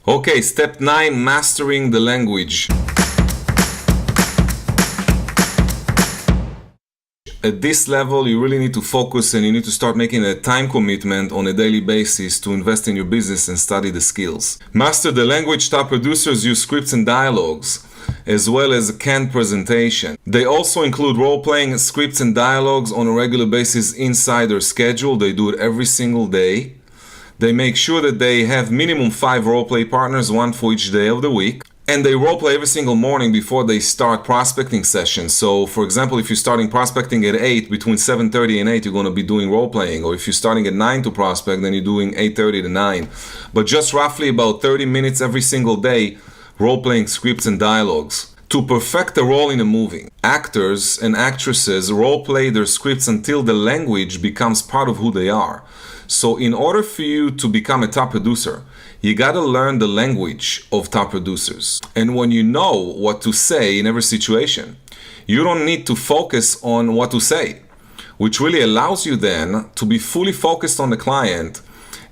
Okay, step 9, mastering the language. At this level, you really need to focus and you need to start making a time commitment on a daily basis to invest in your business and study the skills. Master the language. Top producers use scripts and dialogues, as well as canned presentation. They also include role-playing, scripts and dialogues on a regular basis inside their schedule. They do it every single day. They make sure that they have minimum 5 roleplay partners, 1 for each day of the week. And they roleplay every single morning before they start prospecting sessions. So, for example, if you're starting prospecting at 8, between 7:30 and 8, you're going to be doing roleplaying. Or if you're starting at 9 to prospect, then you're doing 8:30 to 9. But just roughly about 30 minutes every single day, roleplaying scripts and dialogues. To perfect a role in a movie, actors and actresses roleplay their scripts until the language becomes part of who they are. So in order for you to become a top producer, you gotta learn the language of top producers. And when you know what to say in every situation, you don't need to focus on what to say, which really allows you then to be fully focused on the client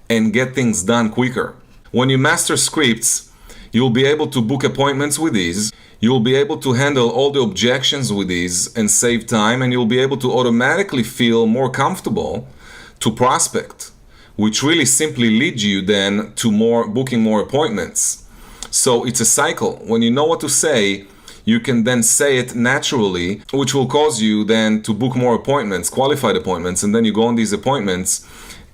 and get things done quicker. When you master scripts, you'll be able to book appointments with ease. You'll be able to handle all the objections with ease and save time, and you'll be able to automatically feel more comfortable to prospect, which really simply leads you then to booking more appointments. So it's a cycle. When you know what to say, you can then say it naturally, which will cause you then to book more appointments, qualified appointments, and then you go on these appointments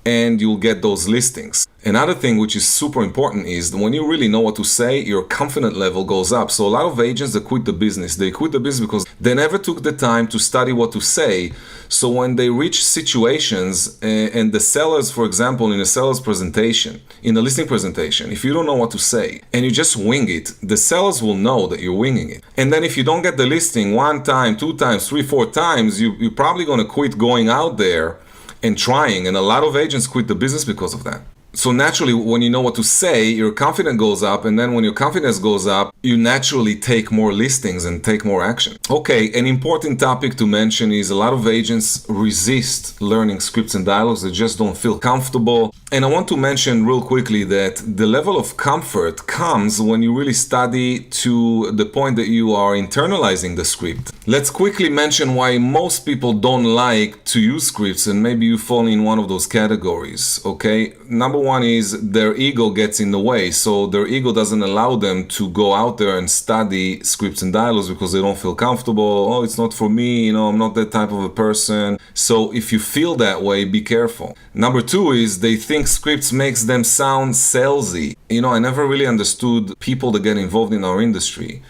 and you'll get those listings. Another thing which is super important is when you really know what to say, your confidence level goes up. So a lot of agents that quit the business, they quit the business because they never took the time to study what to say. So when they reach situations and the sellers, for example, in a seller's presentation, in a listing presentation, if you don't know what to say and you just wing it, the sellers will know that you're winging it. And then if you don't get the listing 1 time, 2 times, 3, 4 times, you're probably going to quit going out there and trying. And a lot of agents quit the business because of that. So naturally, when you know what to say, your confidence goes up, and then when your confidence goes up, you naturally take more listings and take more action. Okay, an important topic to mention is a lot of agents resist learning scripts and dialogues. They just don't feel comfortable. And I want to mention real quickly that the level of comfort comes when you really study to the point that you are internalizing the script. Let's quickly mention why most people don't like to use scripts, and maybe you fall in one of those categories, okay? Number one is their ego gets in the way. So their ego doesn't allow them to go out there and study scripts and dialogues because they don't feel comfortable. Oh, it's not for me, I'm not that type of a person. So if you feel that way, be careful. Number two is they think scripts makes them sound salesy. I never really understood people that get involved in our industry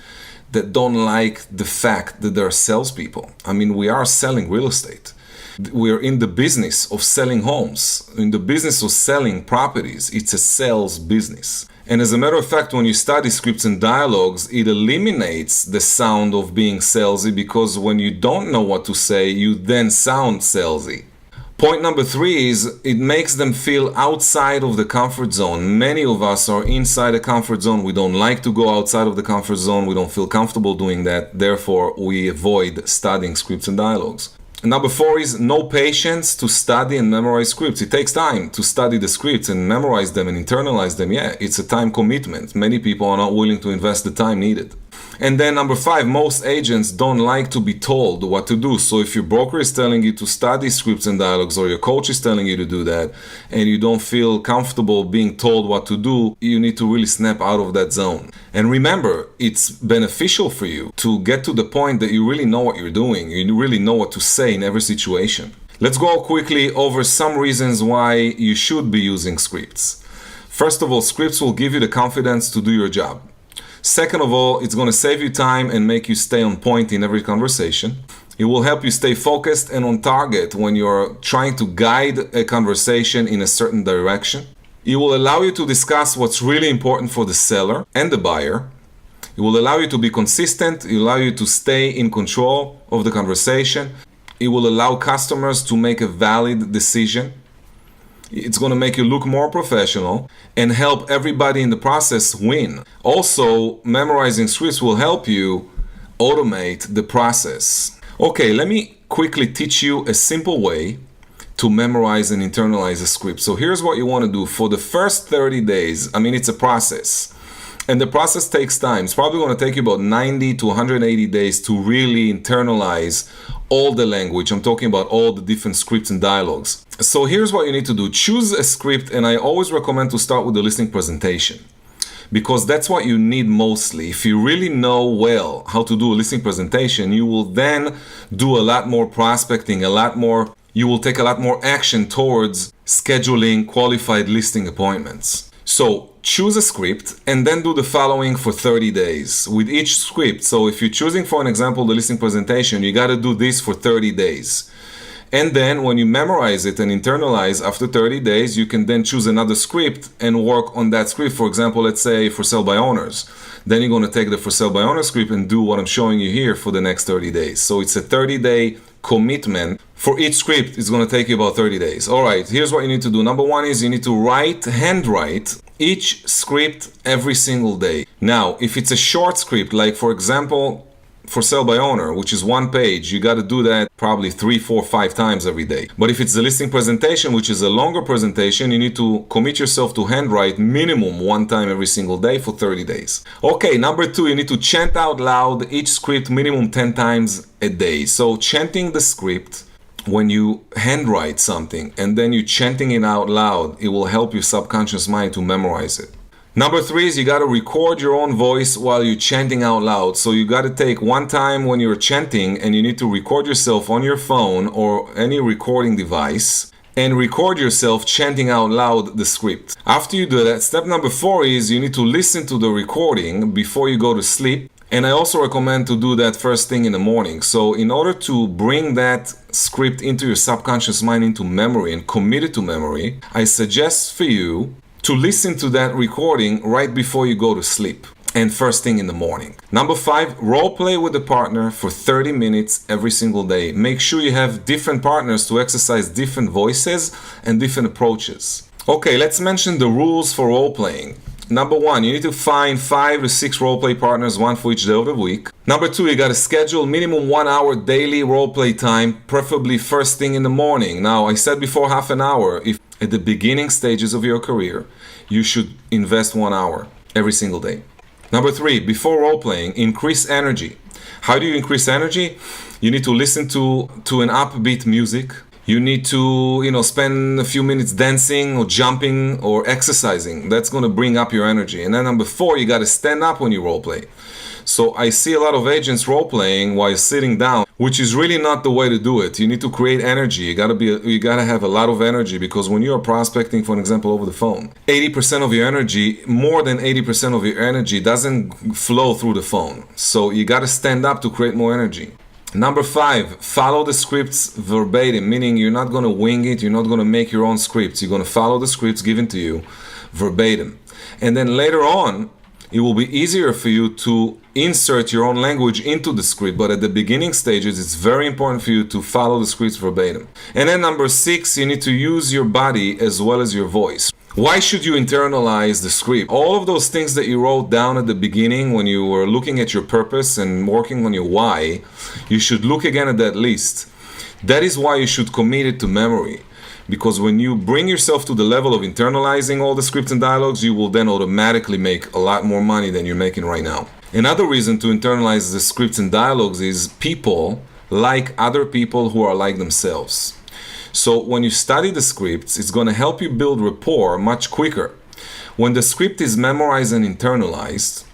that don't like the fact that they're salespeople. I mean, we are selling real estate. We're in the business of selling homes, in the business of selling properties. It's a sales business. And as a matter of fact, when you study scripts and dialogues, it eliminates the sound of being salesy, because when you don't know what to say, you then sound salesy. Point number 3 is it makes them feel outside of the comfort zone. Many of us are inside the comfort zone. We don't like to go outside of the comfort zone. We don't feel comfortable doing that. Therefore, we avoid studying scripts and dialogues. Number 4 is no patience to study and memorize scripts. It takes time to study the scripts and memorize them and internalize them. Yeah, it's a time commitment. Many people are not willing to invest the time needed. And then number 5, most agents don't like to be told what to do. So if your broker is telling you to study scripts and dialogues, or your coach is telling you to do that, and you don't feel comfortable being told what to do, you need to really snap out of that zone. And remember, it's beneficial for you to get to the point that you really know what you're doing. You really know what to say in every situation. Let's go quickly over some reasons why you should be using scripts. First of all, scripts will give you the confidence to do your job. Second of all, it's going to save you time and make you stay on point in every conversation. It will help you stay focused and on target when you're trying to guide a conversation in a certain direction. It will allow you to discuss what's really important for the seller and the buyer. It will allow you to be consistent. It will allow you to stay in control of the conversation. It will allow customers to make a valid decision. It's going to make you look more professional and help everybody in the process win. Also, memorizing scripts will help you automate the process. Okay, let me quickly teach you a simple way to memorize and internalize a script. So here's what you want to do. For the first 30 days, it's a process. And the process takes time. It's probably going to take you about 90 to 180 days to really internalize all the language. I'm talking about all the different scripts and dialogues. So here's what you need to do. Choose a script, and I always recommend to start with the listening presentation, because that's what you need mostly. If you really know well how to do a listening presentation, you will then do a lot more prospecting, you will take a lot more action towards scheduling qualified listing appointments. So choose a script and then do the following for 30 days with each script. So if you're choosing, for an example, the listing presentation, you got to do this for 30 days. And then when you memorize it and internalize after 30 days, you can then choose another script and work on that script. For example, let's say for sale by owners. Then you're going to take the for sale by owner script and do what I'm showing you here for the next 30 days. So it's a 30-day commitment. For each script, it's going to take you about 30 days. All right, here's what you need to do. Number one is you need to handwrite each script every single day. Now, if it's a short script, like for example, for sale by owner, which is 1 page, you got to do that probably 3, 4, 5 times every day. But if it's the listing presentation, which is a longer presentation, you need to commit yourself to handwrite minimum 1 time every single day for 30 days. Okay, number 2, you need to chant out loud each script minimum 10 times a day. So chanting the script, when you handwrite something and then you chanting it out loud, it will help your subconscious mind to memorize it. Number 3 is you got to record your own voice while you're chanting out loud. So you got to take 1 time when you're chanting and you need to record yourself on your phone or any recording device and record yourself chanting out loud the script. After you do that, step number 4 is you need to listen to the recording before you go to sleep. And I also recommend to do that first thing in the morning. So in order to bring that script into your subconscious mind, into memory and commit it to memory, I suggest for you to listen to that recording right before you go to sleep and first thing in the morning. Number 5, role play with a partner for 30 minutes every single day. Make sure you have different partners to exercise different voices and different approaches. Okay, let's mention the rules for role playing. Number 1, you need to find 5 to 6 roleplay partners, 1 for each day of the week. Number 2, you got to schedule minimum 1 hour daily roleplay time, preferably first thing in the morning. Now, I said before half an hour. If at the beginning stages of your career, you should invest 1 hour every single day. Number 3, before roleplaying, increase energy. How do you increase energy? You need to listen to an upbeat music. You need to, spend a few minutes dancing or jumping or exercising. That's going to bring up your energy. And then number 4, you got to stand up when you roleplay. So I see a lot of agents role-playing while sitting down, which is really not the way to do it. You need to create energy. You gotta have a lot of energy, because when you are prospecting, for example, over the phone, 80% of your energy, more than 80% of your energy doesn't flow through the phone. So you gotta stand up to create more energy. Number 5, follow the scripts verbatim, meaning you're not gonna wing it, you're not gonna make your own scripts. You're gonna follow the scripts given to you verbatim. And then later on, it will be easier for you to insert your own language into the script, but at the beginning stages, it's very important for you to follow the scripts verbatim. And then number 6, you need to use your body as well as your voice. Why should you internalize the script? All of those things that you wrote down at the beginning when you were looking at your purpose and working on your why, you should look again at that list. That is why you should commit it to memory. Because when you bring yourself to the level of internalizing all the scripts and dialogues, you will then automatically make a lot more money than you're making right now. Another reason to internalize the scripts and dialogues is people like other people who are like themselves. So when you study the scripts, it's going to help you build rapport much quicker. When the script is memorized and internalized,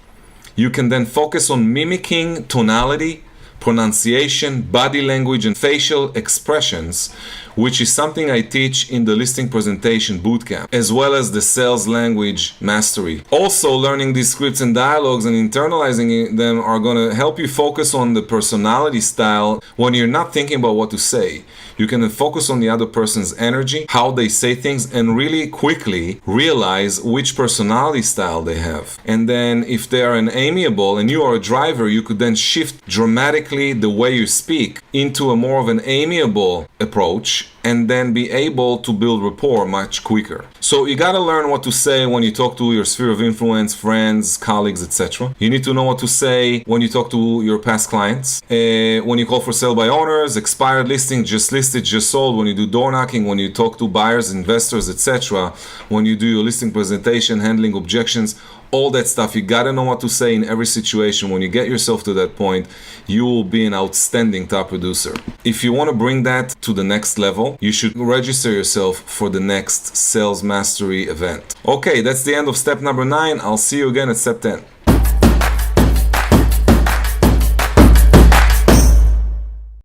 you can then focus on mimicking tonality, pronunciation, body language, and facial expressions, which is something I teach in the listing presentation bootcamp, as well as the sales language mastery. Also, learning these scripts and dialogues and internalizing them are going to help you focus on the personality style when you're not thinking about what to say. You can then focus on the other person's energy, how they say things, and really quickly realize which personality style they have. And then if they are an amiable and you are a driver, you could then shift dramatically the way you speak into a more of an amiable approach, and then be able to build rapport much quicker. So you gotta learn what to say when you talk to your sphere of influence, friends, colleagues, etc. You need to know what to say when you talk to your past clients. When you call for sale by owners, expired listing, just listed, just sold. When you do door knocking, when you talk to buyers, investors, etc. When you do your listing presentation, handling objections. all that stuff. You gotta know what to say in every situation. When you get yourself to that point, you will be an outstanding top producer. If you want to bring that to the next level, you should register yourself for the next Sales Mastery event. Okay, that's the end of step number 9. I'll see you again at step 10.